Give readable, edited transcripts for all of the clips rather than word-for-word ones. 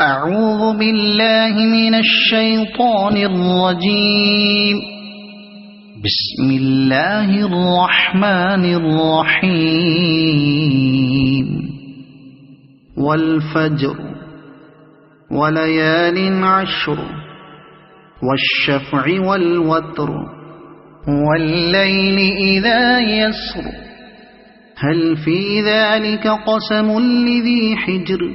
أعوذ بالله من الشيطان الرجيم. بسم الله الرحمن الرحيم. والفجر وليال عشر والشفع والوتر والليل إذا يسر هل في ذلك قسم لذي حجر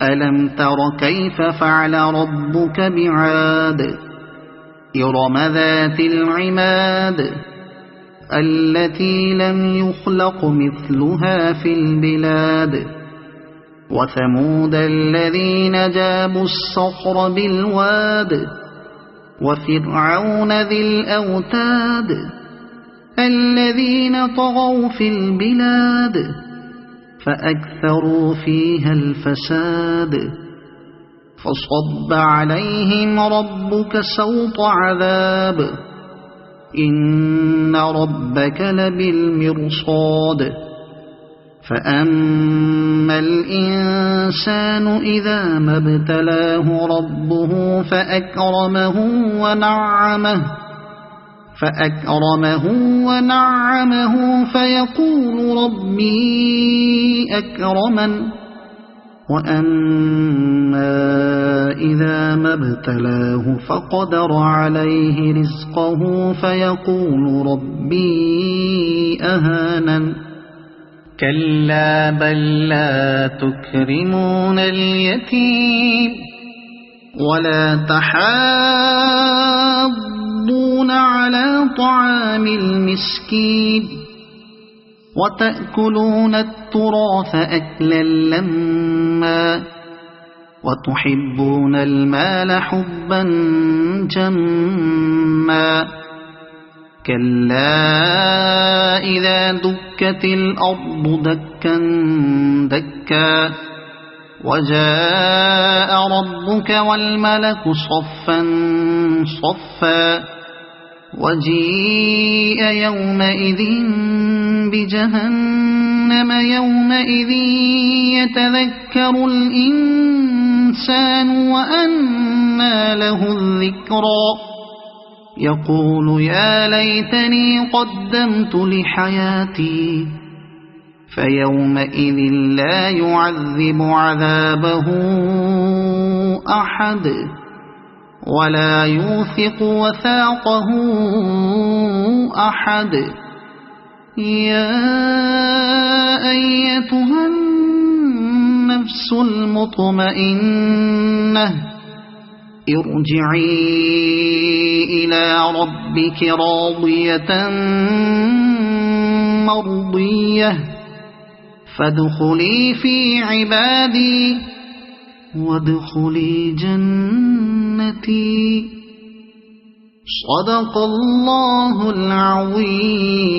ألم تر كيف فعل ربك بعاد إرم ذات العماد التي لم يخلق مثلها في البلاد وثمود الذين جابوا الصخر بالواد وفرعون ذي الأوتاد الذين طغوا في البلاد فأكثروا فيها الفساد فصب عليهم ربك سوط عذاب إن ربك لبالمرصاد فأما الإنسان إذا ما ابتلاه ربه فأكرمه ونعمه فيقول ربي أكرمن وأما إذا ما ابتلاه فقدر عليه رزقه فيقول ربي أهانن كلا بل لا تكرمون اليتيم ولا تحاضون على طعام المسكين وتأكلون التراث أكلا لما وتحبون المال حبا جما كلا إذا دكت الأرض دكا دكا وجاء ربك والملك صفا صفا وجيء يومئذ بجهنم يومئذ يتذكر الإنسان وأنى له الذكرى يقول يا ليتني قدمت لحياتي فيومئذ لا يعذب عذابه أحد ولا يوثق وثاقه أحد يا أيتها النفس المطمئنة ارجعي إلى ربك راضية مرضية فادخلي في عبادي وادخلي جنتي صدق الله العظيم.